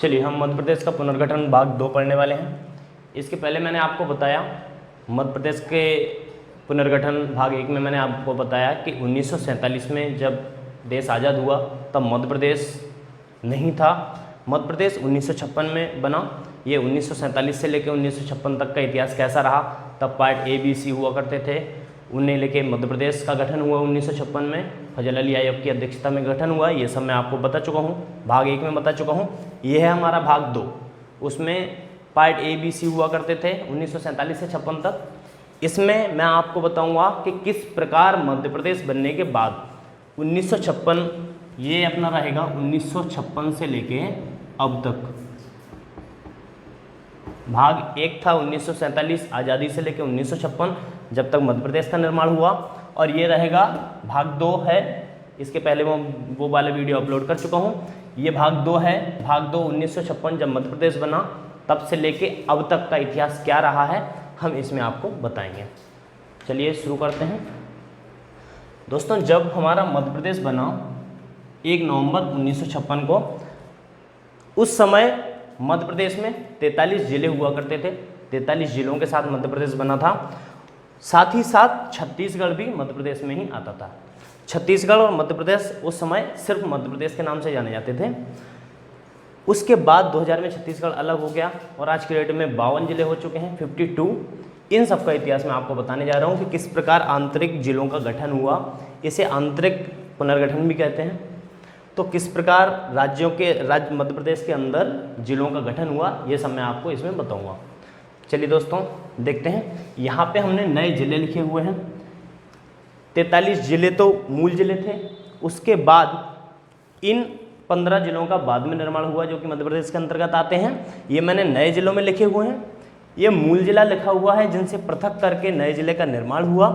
चलिए हम मध्य प्रदेश का पुनर्गठन भाग 2 पढ़ने वाले हैं। इसके पहले मैंने आपको बताया मध्य प्रदेश के पुनर्गठन भाग 1 में मैंने आपको बताया कि 1947 में जब देश आज़ाद हुआ तब मध्य प्रदेश नहीं था। मध्य प्रदेश 1956 में बना। ये 1947 से लेकर 1956 तक का इतिहास कैसा रहा, तब पार्ट ए बी सी हुआ करते थे, उन्हें लेके मध्य प्रदेश का गठन हुआ 1956 में, फजल अली आयोग की अध्यक्षता में गठन हुआ। ये सब मैं आपको बता चुका हूँ, भाग 1 में बता चुका हूँ। ये है हमारा भाग 2, उसमें पार्ट ए बी सी हुआ करते थे 1947 से 56 तक। इसमें मैं आपको बताऊंगा कि किस प्रकार मध्य प्रदेश बनने के बाद 1956, ये अपना रहेगा 1956 से लेके अब तक। भाग 1 था 1947 आज़ादी से लेकर 1956 जब तक मध्य प्रदेश का निर्माण हुआ, और ये रहेगा भाग 2 है। इसके पहले वो वाला वीडियो अपलोड कर चुका हूँ। ये भाग 2 है। भाग 2 1956 जब मध्य प्रदेश बना तब से लेके अब तक का इतिहास क्या रहा है हम इसमें आपको बताएंगे। चलिए शुरू करते हैं। दोस्तों, जब हमारा मध्य प्रदेश बना 1 नवंबर 1956 को, उस समय मध्य प्रदेश में 43 जिले हुआ करते थे। 43 जिलों के साथ मध्य प्रदेश बना था। साथ ही साथ छत्तीसगढ़ भी मध्य प्रदेश में ही आता था। छत्तीसगढ़ और मध्य प्रदेश उस समय सिर्फ मध्य प्रदेश के नाम से जाने जाते थे। उसके बाद 2000 में छत्तीसगढ़ अलग हो गया और आज के डेट में 52 जिले हो चुके हैं, 52। इन सब का इतिहास मैं आपको बताने जा रहा हूँ कि किस प्रकार आंतरिक जिलों का गठन हुआ। इसे आंतरिक पुनर्गठन भी कहते हैं। तो किस प्रकार राज्य मध्य प्रदेश के अंदर जिलों का गठन हुआ, ये सब मैं आपको इसमें बताऊंगा। चलिए दोस्तों देखते हैं। यहाँ पे हमने नए जिले लिखे हुए हैं। 43 जिले तो मूल जिले थे। उसके बाद इन 15 जिलों का बाद में निर्माण हुआ जो कि मध्य प्रदेश के अंतर्गत आते हैं। ये मैंने नए जिलों में लिखे हुए हैं। ये मूल जिला लिखा हुआ है जिनसे पृथक करके नए जिले का निर्माण हुआ,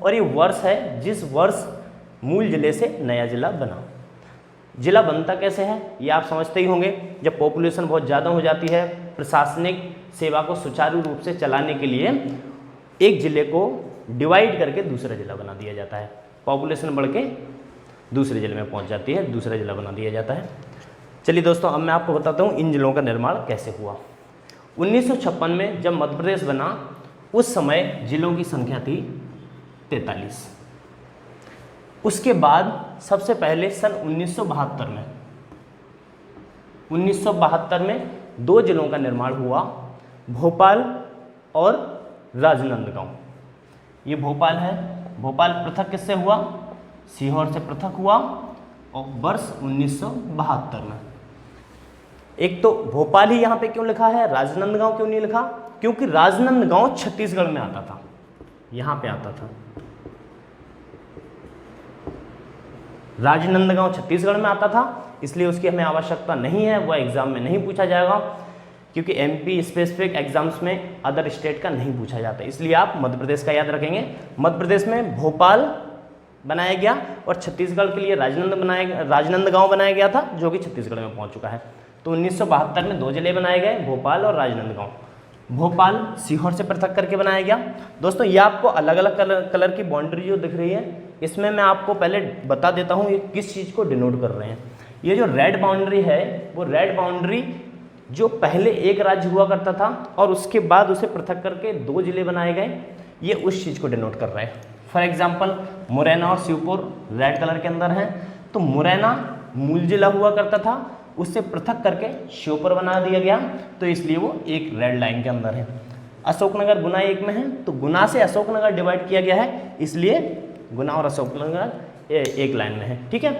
और ये वर्ष है जिस वर्ष मूल जिले से नया जिला बना। जिला बनता कैसे है ये आप समझते ही होंगे। जब पॉपुलेशन बहुत ज़्यादा हो जाती है, प्रशासनिक सेवा को सुचारू रूप से चलाने के लिए एक जिले को डिवाइड करके दूसरा जिला बना दिया जाता है। पॉपुलेशन बढ़ के दूसरे जिले में पहुंच जाती है, दूसरा जिला बना दिया जाता है। चलिए दोस्तों, अब मैं आपको बताता हूँ इन जिलों का निर्माण कैसे हुआ। 1956 में जब मध्य प्रदेश बना उस समय जिलों की संख्या थी 43। उसके बाद सबसे पहले सन 1972 में 2 जिलों का निर्माण हुआ, भोपाल और राजनांदगांव। ये भोपाल है। भोपाल पृथक किससे हुआ? सीहोर से पृथक हुआ, और वर्ष 1972 में। एक तो भोपाल ही यहाँ पे क्यों लिखा है, राजनांदगांव क्यों नहीं लिखा? क्योंकि राजनांदगांव छत्तीसगढ़ में आता था, यहाँ पे आता था। राजनांदगांव छत्तीसगढ़ में आता था, इसलिए उसकी हमें आवश्यकता नहीं है। वह एग्जाम में नहीं पूछा जाएगा, क्योंकि एमपी स्पेसिफिक एग्जाम्स में अदर स्टेट का नहीं पूछा जाता। इसलिए आप मध्य प्रदेश का याद रखेंगे। मध्य प्रदेश में भोपाल बनाया गया और छत्तीसगढ़ के लिए राजनांदगांव बनाया गया था, जो कि छत्तीसगढ़ में पहुंच चुका है। तो 1972 में 2 जिले बनाए गए, भोपाल और राजनांदगांव। भोपाल सीहोर से पृथक करके बनाया गया। दोस्तों, ये आपको अलग अलग कलर की बाउंड्री जो दिख रही है, इसमें मैं आपको पहले बता देता हूँ ये किस चीज़ को डिनोट कर रहे हैं। ये जो रेड बाउंड्री है, वो रेड बाउंड्री जो पहले एक राज्य हुआ करता था और उसके बाद उसे पृथक करके 2 जिले बनाए गए, ये उस चीज़ को डिनोट कर रहे हैं। फॉर एग्जाम्पल, मुरैना और शिवपुर रेड कलर के अंदर हैं। तो मुरैना मूल जिला हुआ करता था, उससे पृथक करके शिवपुर बना दिया गया, तो इसलिए वो एक रेड लाइन के अंदर है। अशोकनगर गुना 1 में है, तो गुना से अशोकनगर डिवाइड किया गया है, इसलिए गुना और अशोकनगर एक लाइन में है। ठीक है।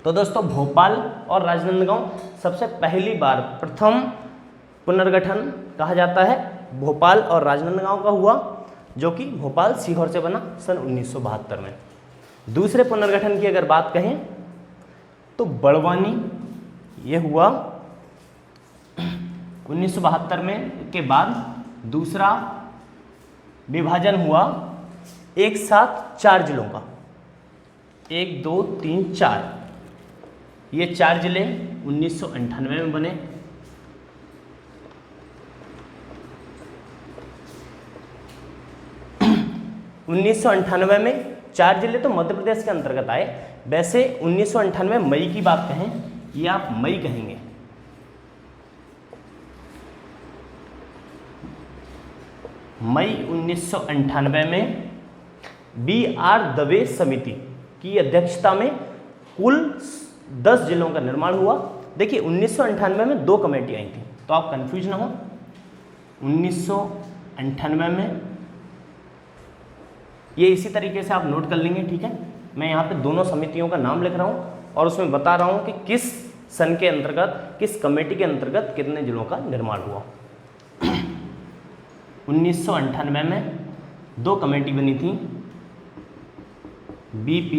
तो दोस्तों, भोपाल और राजनांदगांव सबसे पहली बार प्रथम पुनर्गठन कहा जाता है भोपाल और राजनांदगांव का हुआ, जो कि भोपाल सीहोर से बना सन 1972 में। दूसरे पुनर्गठन की अगर बात कहें तो बड़वानी ये हुआ 1972 में के बाद दूसरा विभाजन हुआ एक साथ 4 जिलों का, 1 2 3 4। ये 4 जिले 1998 में बने। उन्नीस में 4 जिले तो मध्य प्रदेश के अंतर्गत आए। वैसे 1998 मई की बात कहें, ये आप मई कहेंगे, मई 1998 में BR दवे समिति की अध्यक्षता में कुल 10 जिलों का निर्माण हुआ। देखिए 1998 में 2 कमेटी आई थी, तो आप कंफ्यूज ना हो। 1998 में ये इसी तरीके से आप नोट कर लेंगे, ठीक है। मैं यहाँ पे दोनों समितियों का नाम लिख रहा हूँ और उसमें बता रहा हूँ कि किस सन के अंतर्गत, किस कमेटी के अंतर्गत कितने जिलों का निर्माण हुआ। 1998 में 2 कमेटी बनी थी, BP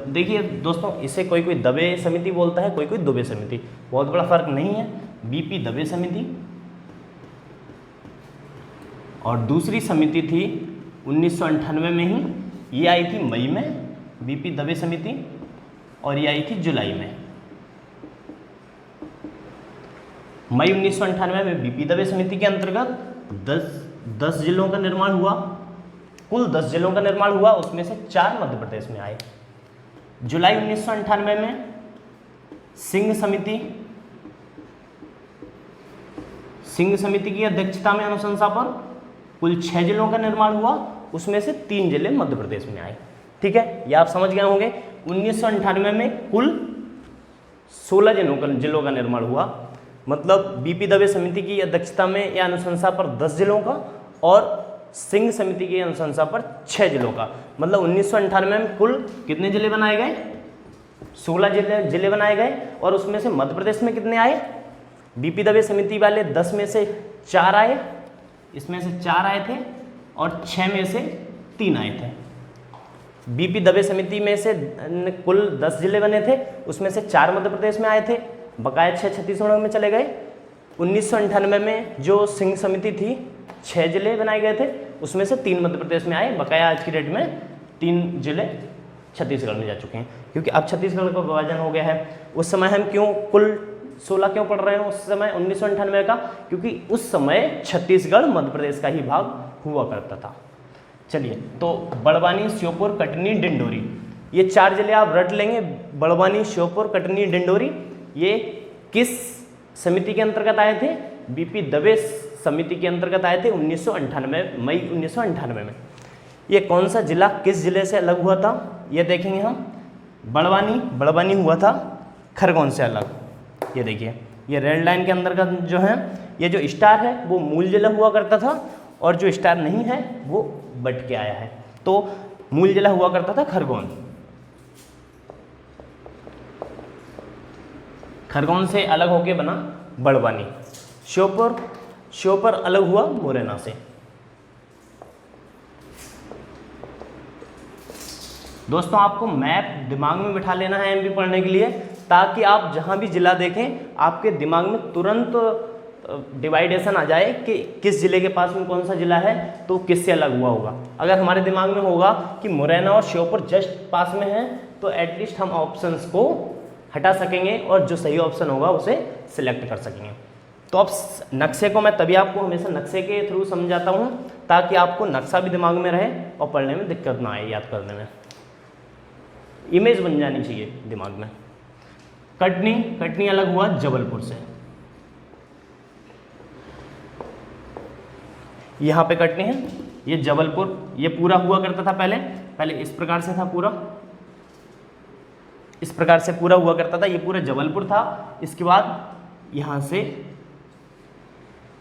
देखिए दोस्तों, इसे कोई कोई दवे समिति बोलता है, कोई कोई दुबे समिति, बहुत बड़ा फर्क नहीं है। BP दवे समिति और दूसरी समिति थी 1998 में ही, ये आई थी मई में BP दवे समिति, और ये आई थी जुलाई में। मई 1998 में BP दवे समिति के अंतर्गत 10 जिलों का निर्माण हुआ। कुल 10 जिलों का निर्माण हुआ, उसमें से 4 मध्य प्रदेश में आए। जुलाई 1998 में सिंह समिति की अध्यक्षता में अनुशंसा पर कुल 6 जिलों का निर्माण हुआ, उसमें से 3 जिले मध्य प्रदेश में आए। ठीक है, ये आप समझ गए होंगे। 1998 में कुल 16 जिलों का निर्माण हुआ, मतलब BP दवे समिति की अध्यक्षता में या अनुशंसा पर 10 जिलों का और सिंह समिति की अनुशंसा पर 6 जिलों का, मतलब 1998 में कुल कितने जिले बनाए गए? 16 जिले बनाए गए। और उसमें से मध्य प्रदेश में कितने आए? BP दवे समिति वाले 10 में से 4 आए, इसमें से 4 आए थे, और 6 में से 3 आए थे। BP दवे समिति में से कुल 10 जिले बने थे, उसमें से 4 मध्य प्रदेश में आए थे, बकाया 6 छत्तीसगढ़ में चले गए। 1998 में जो सिंह समिति थी 6 जिले बनाए गए थे, उसमें से 3 मध्य प्रदेश में आए, बकाया आज की डेट में 3 जिले छत्तीसगढ़ में जा चुके हैं, क्योंकि अब छत्तीसगढ़ का विभाजन हो गया है। उस समय हम क्यों कुल 16 क्यों पढ़ रहे हैं उस समय 1998 का? क्योंकि उस समय छत्तीसगढ़ मध्य प्रदेश का ही भाग हुआ करता था। चलिए, तो बड़वानी, श्योपुर, कटनी, डिंडोरी, ये 4 जिले आप रट लेंगे। बड़वानी, श्योपुर, कटनी, डिंडोरी, ये किस समिति के अंतर्गत आए थे? BP दवे समिति के अंतर्गत आए थे 1998 मई 1998 में। ये कौन सा जिला किस जिले से अलग हुआ था, ये देखेंगे हम। बड़वानी हुआ था खरगोन से अलग। ये देखिए, ये रेड लाइन के अंतर्गत जो है, ये जो स्टार है वो मूल जिला हुआ करता था, और जो स्टार नहीं है वो बट के आया है। तो मूल जिला हुआ करता था खरगोन से अलग होके बना बड़वानी। श्योपुर अलग हुआ मुरैना से। दोस्तों, आपको मैप दिमाग में बिठा लेना है एमपी पढ़ने के लिए, ताकि आप जहां भी जिला देखें आपके दिमाग में तुरंत डिवाइडेशन आ जाए कि किस जिले के पास में कौन सा जिला है तो किससे अलग हुआ होगा। अगर हमारे दिमाग में होगा कि मुरैना और श्योपुर जस्ट पास में है, तो एटलीस्ट हम ऑप्शंस को हटा सकेंगे और जो सही ऑप्शन होगा उसे सिलेक्ट कर सकेंगे। तो अब नक्शे को मैं तभी आपको हमेशा नक्शे के थ्रू समझाता हूँ, ताकि आपको नक्शा भी दिमाग में रहे और पढ़ने में दिक्कत ना आए, याद करने में इमेज बन जानी चाहिए दिमाग में। कटनी अलग हुआ जबलपुर से। यहाँ पे कटनी है, ये जबलपुर, ये पूरा हुआ करता था पहले इस प्रकार से था, पूरा इस प्रकार से पूरा हुआ करता था, ये पूरा जबलपुर था। इसके बाद यहाँ से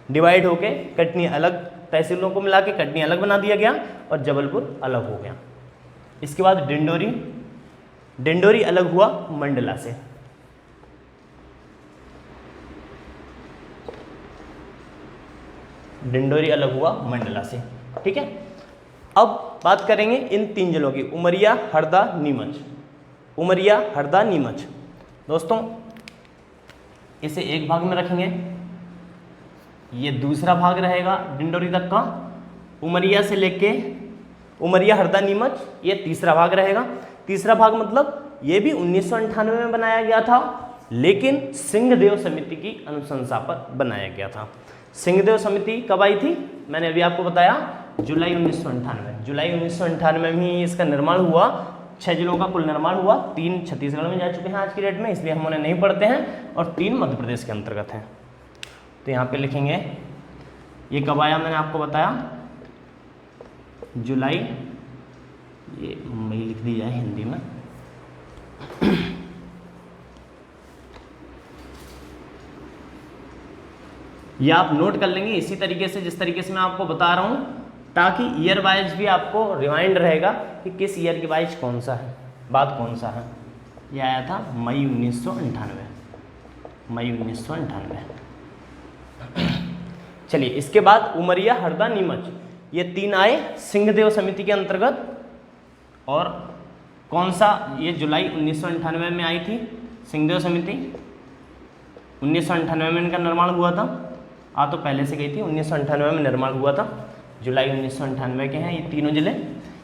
डिवाइड होके कटनी अलग, तहसीलों को मिला के कटनी अलग बना दिया गया और जबलपुर अलग हो गया। इसके बाद डिंडोरी अलग हुआ मंडला से। डिंडोरी अलग हुआ मंडला से, ठीक है। अब बात करेंगे इन 3 जिलों की, उमरिया, हरदा, नीमच। दोस्तों, इसे एक भाग में रखेंगे, ये दूसरा भाग रहेगा डिंडोरी तक का। उमरिया से लेके उमरिया, हरदा, नीमच, ये तीसरा भाग रहेगा। तीसरा भाग मतलब ये भी 1998 में बनाया गया था, लेकिन सिंहदेव समिति की अनुशंसा पर बनाया गया था। सिंहदेव समिति कब आई थी? मैंने अभी आपको बताया, जुलाई 1998 में ही इसका निर्माण हुआ। 6 जिलों का कुल निर्माण हुआ, 3 छत्तीसगढ़ में जा चुके हैं आज की डेट में, इसलिए हम उन्हें नहीं पढ़ते हैं, और 3 मध्य प्रदेश के अंतर्गत हैं। तो यहाँ पे लिखेंगे ये कब आया मैंने आपको बताया, जुलाई, ये मई लिख दी जाए हिंदी में, ये आप नोट कर लेंगे इसी तरीके से जिस तरीके से मैं आपको बता रहा हूं, ताकि ईयर वाइज भी आपको रिमाइंड रहेगा कि किस ईयर के वाइज कौन सा है, बात कौन सा है। ये आया था मई 1998, मई 1998। चलिए इसके बाद उमरिया, हरदा, नीमच, ये 3 आए सिंहदेव समिति के अंतर्गत। और कौन सा, ये जुलाई 1998 में आई थी सिंहदेव समिति, 1998 में इनका निर्माण हुआ था। तो पहले से गई थी, 1998 में निर्माण हुआ था, जुलाई 1998 के हैं ये तीनों जिले।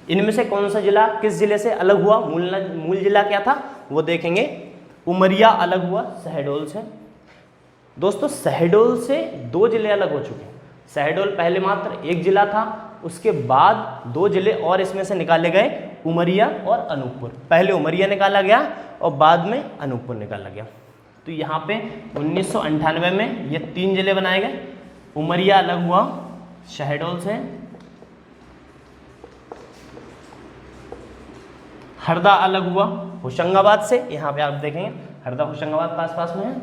इनमें से कौन सा जिला किस जिले से अलग हुआ, मूल जिला क्या था वो देखेंगे। उमरिया अलग हुआ शहडोल से। दोस्तों शहडोल से 2 जिले अलग हो चुके हैं। शहडोल पहले मात्र 1 जिला था, उसके बाद 2 जिले और इसमें से निकाले गए, उमरिया और अनूपपुर। पहले उमरिया निकाला गया और बाद में अनूपपुर निकाला गया। तो यहाँ पे 1998 में ये 3 जिले बनाए गए। उमरिया अलग हुआ शहडोल से, हरदा अलग हुआ होशंगाबाद से। यहाँ पे आप देखेंगे हरदा होशंगाबाद पास पास में है।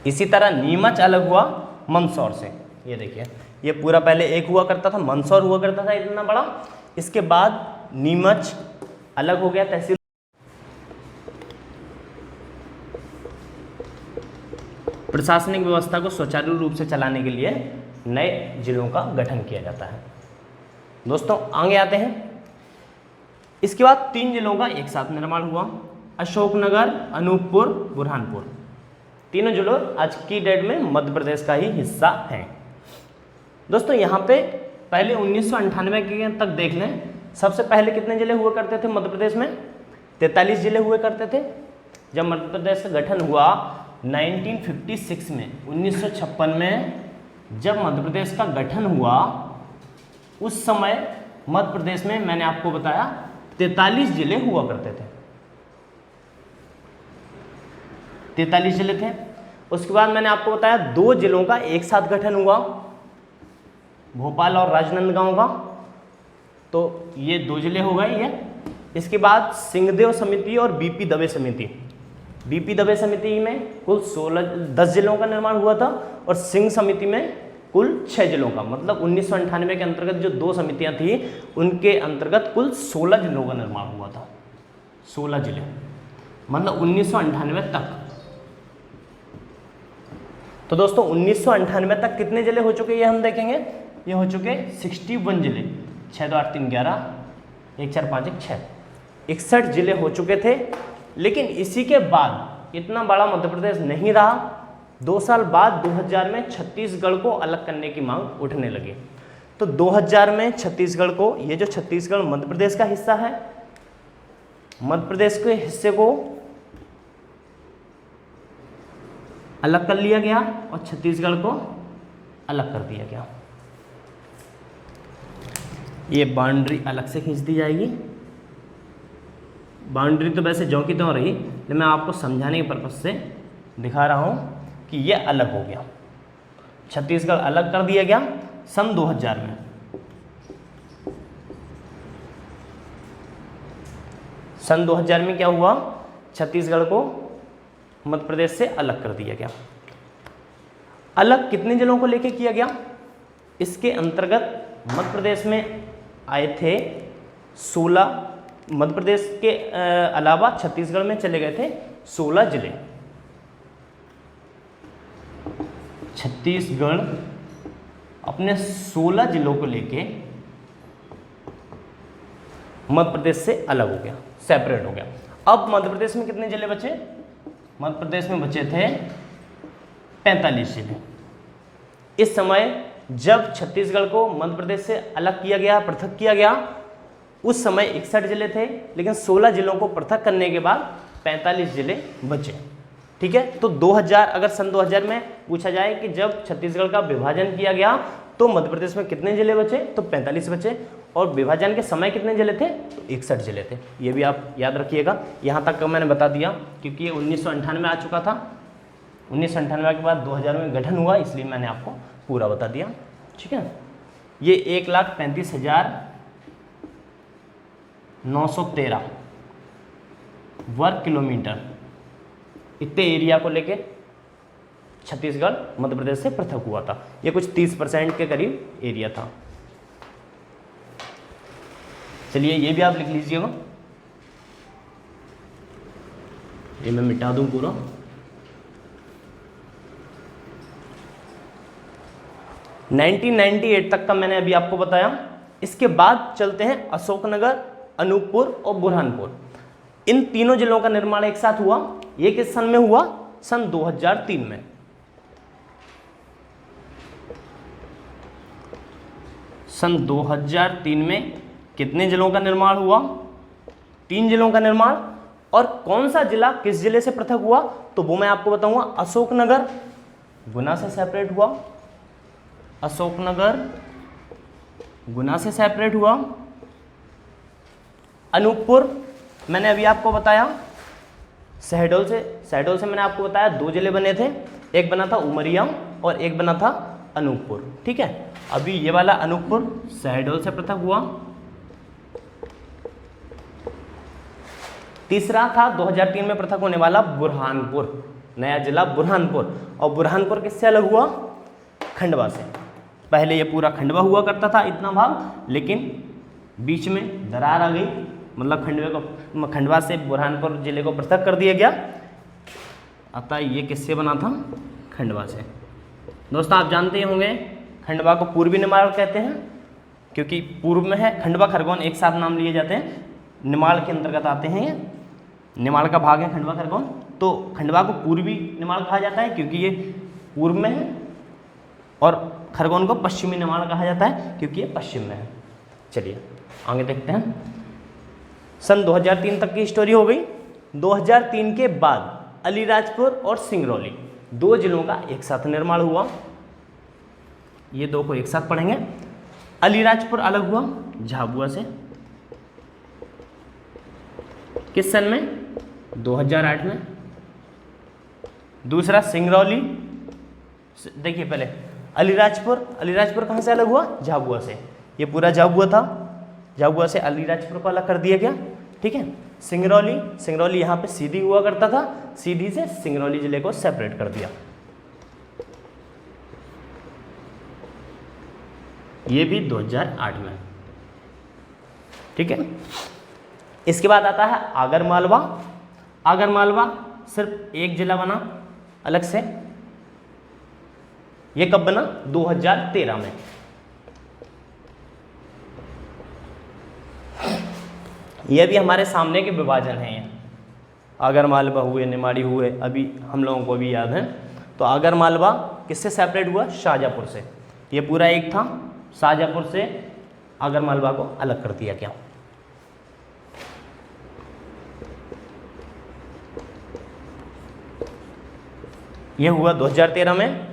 इसी तरह नीमच अलग हुआ मंदसौर से। ये देखिए ये पूरा पहले एक हुआ करता था, मंदसौर हुआ करता था इतना बड़ा, इसके बाद नीमच अलग हो गया तहसील। प्रशासनिक व्यवस्था को सुचारू रूप से चलाने के लिए नए जिलों का गठन किया जाता है। दोस्तों आगे आते हैं। इसके बाद 3 जिलों का एक साथ निर्माण हुआ, अशोकनगर, अनूपपुर, बुरहानपुर। तीनों जिलों आज की डेट में मध्य प्रदेश का ही हिस्सा हैं। दोस्तों यहाँ पे पहले 1998 के तक देख लें, सबसे पहले कितने जिले हुआ करते थे मध्य प्रदेश में, 43 जिले हुए करते थे। जब मध्य प्रदेश का गठन हुआ 1956 में, 1956 में जब मध्य प्रदेश का गठन हुआ, उस समय मध्य प्रदेश में मैंने आपको बताया 43 जिले हुआ करते थे, 43 जिले थे। उसके बाद मैंने आपको बताया 2 जिलों का एक साथ गठन हुआ, भोपाल और राजनांदगांव का। तो ये 2 जिले हो गए ये। इसके बाद सिंहदेव समिति और बीपी दवे समिति। बीपी दवे समिति में कुल 10 जिलों का निर्माण हुआ था और सिंह समिति में कुल 6 जिलों का, मतलब 1998 के अंतर्गत जो 2 समितियां थी उनके अंतर्गत कुल 16 जिलों का निर्माण हुआ था। 16 जिले, मतलब 1998 तक। तो दोस्तों 1998 तक कितने जिले हो चुके ये हम देखेंगे। ये हो चुके 61 जिले, 6 2 8 3 11, 1 4 5 1 6, 61 जिले हो चुके थे। लेकिन इसी के बाद इतना बड़ा मध्य प्रदेश नहीं रहा। 2 साल बाद 2000 में छत्तीसगढ़ को अलग करने की मांग उठने लगी। तो 2000 में छत्तीसगढ़ को, ये जो छत्तीसगढ़ मध्य प्रदेश का हिस्सा है, मध्य प्रदेश के हिस्से को अलग कर लिया गया और छत्तीसगढ़ को अलग कर दिया गया। ये बाउंड्री अलग से खींच दी जाएगी। बाउंड्री तो वैसे ज्यों की त्यों रही, लेकिन मैं आपको समझाने के पर्पज से दिखा रहा हूँ कि ये अलग हो गया, छत्तीसगढ़ अलग कर दिया गया सन 2000 में। सन 2000 में क्या हुआ, छत्तीसगढ़ को मध्य प्रदेश से अलग कर दिया गया। अलग कितने जिलों को लेके किया गया, इसके अंतर्गत मध्य प्रदेश में आए थे 16, मध्य प्रदेश के अलावा छत्तीसगढ़ में चले गए थे 16 जिले। छत्तीसगढ़ अपने 16 जिलों को लेके मध्य प्रदेश से अलग हो गया, सेपरेट हो गया। अब मध्य प्रदेश में कितने जिले बचे, मध्य प्रदेश में बचे थे 45 जिले। इस समय जब छत्तीसगढ़ को मध्य प्रदेश से अलग किया गया, पृथक किया गया, उस समय 61 जिले थे, लेकिन 16 जिलों को पृथक करने के बाद 45 जिले बचे। ठीक है, तो 2000, अगर सन 2000 में पूछा जाए कि जब छत्तीसगढ़ का विभाजन किया गया तो मध्य प्रदेश में कितने जिले बचे? तो 45 बचे। और विभाजन के समय कितने जिले थे? तो 61 जिले थे। ये भी आप याद रखिएगा। यहाँ तक का मैंने बता दिया क्योंकि ये 1998 में आ चुका था। 1998 के बाद 2000 में गठन हुआ, इसलिए मैंने आपको पूरा बता दिया। ठीक है, ये 1,35,913 वर्ग किलोमीटर इतने एरिया को लेके छत्तीसगढ़ मध्य प्रदेश से पृथक हुआ था। ये कुछ 30% के करीब एरिया था। चलिए ये भी आप लिख लीजिएगा, ये मैं मिटा दूं पूरा। नाइनटीन 98 तक का मैंने अभी आपको बताया। इसके बाद चलते हैं अशोकनगर, अनूपपुर और बुरहानपुर। इन तीनों जिलों का निर्माण एक साथ हुआ। ये किस सन में हुआ? सन 2003 में। सन 2003 में कितने जिलों का निर्माण हुआ? 3 जिलों का निर्माण। और कौन सा जिला किस जिले से पृथक हुआ? तो वो मैं आपको बताऊंगा। अशोकनगर गुना से सेपरेट हुआ, अशोकनगर गुना से सेपरेट हुआ। अनूपपुर मैंने अभी आपको बताया शहडोल से मैंने आपको बताया 2 जिले बने थे, एक बना था उमरिया और एक बना था अनूपपुर। ठीक है, अभी ये वाला अनूपपुर शहडोल से पृथक हुआ। तीसरा था 2003 में पृथक होने वाला बुरहानपुर, नया जिला बुरहानपुर। और बुरहानपुर किससे अलग हुआ? खंडवा से। पहले ये पूरा खंडवा हुआ करता था इतना भाग, लेकिन बीच में दरार आ गई, मतलब खंडवा से बुरहानपुर जिले को पृथक कर दिया गया। अतः ये किससे बना था? खंडवा से। दोस्तों आप जानते ही होंगे खंडवा को पूर्वी निमाड़ कहते हैं, क्योंकि पूर्व में है। खंडवा खरगोन एक साथ नाम लिए जाते हैं, निमाड़ के अंतर्गत आते हैं। ये निमाड़ का भाग है खंडवा खरगोन, तो खंडवा को पूर्वी निमाड़ कहा जाता है क्योंकि ये पूर्व में है, और खरगोन को पश्चिमी निमाड़ कहा जाता है क्योंकि ये पश्चिम में है। चलिए आगे देखते हैं। सन 2003 तक की स्टोरी हो गई। 2003 के बाद अलीराजपुर और सिंगरौली 2 जिलों का एक साथ निर्माण हुआ। ये 2 को एक साथ पढ़ेंगे। अलीराजपुर अलग हुआ झाबुआ से। किस सन में? 2008 में। दूसरा सिंगरौली, देखिए पहले अलीराजपुर कहाँ से अलग हुआ? झाबुआ से। ये पूरा झाबुआ था, झाबुआ से अलीराजपुर को अलग कर दिया गया। ठीक है, सिंगरौली यहाँ पे सीधी हुआ करता था, सीधी से सिंगरौली जिले को सेपरेट कर दिया। ये भी 2008 में। ठीक है, इसके बाद आता है आगरमालवा सिर्फ एक जिला बना अलग से। ये कब बना? 2013 में। ये भी हमारे सामने के विभाजन हैं। ये आगरमालवा हुए, निमाड़ी हुए, अभी हम लोगों को भी याद है। तो आगरमालवा किससे सेपरेट हुआ? शाहजहाँपुर से। ये पूरा एक था, शाहजहाँपुर से आगरमालवा को अलग कर दिया गया। ये हुआ 2013 में।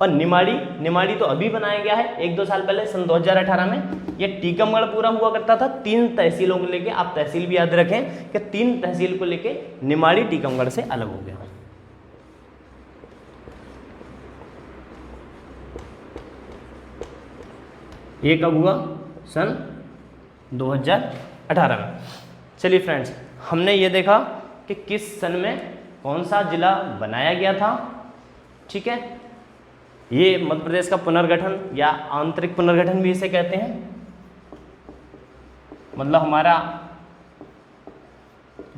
और निमाड़ी तो अभी बनाया गया है 1-2 साल पहले, सन 2018 में। ये टीकमगढ़ पूरा हुआ करता था 3 तहसीलों को लेके। आप तहसील भी याद रखें कि 3 तहसील को लेके निमाड़ी टीकमगढ़ से अलग हो गया। ये कब हुआ? सन 2018 में। चलिए फ्रेंड्स, हमने ये देखा कि किस सन में कौन सा जिला बनाया गया था। ठीक है, ये मध्य प्रदेश का पुनर्गठन या आंतरिक पुनर्गठन भी इसे कहते हैं। मतलब हमारा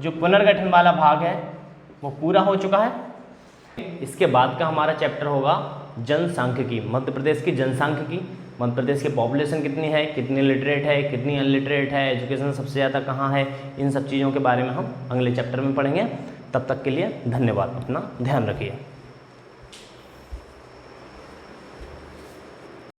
जो पुनर्गठन वाला भाग है वो पूरा हो चुका है। इसके बाद का हमारा चैप्टर होगा जनसांख्यिकी, मध्य प्रदेश की जनसांख्यिकी। मध्य प्रदेश की पॉपुलेशन कितनी है, कितनी लिटरेट है, कितनी अनलिटरेट है, एजुकेशन सबसे ज़्यादा कहाँ है, इन सब चीज़ों के बारे में हम अगले चैप्टर में पढ़ेंगे। तब तक के लिए धन्यवाद, अपना ध्यान रखिए।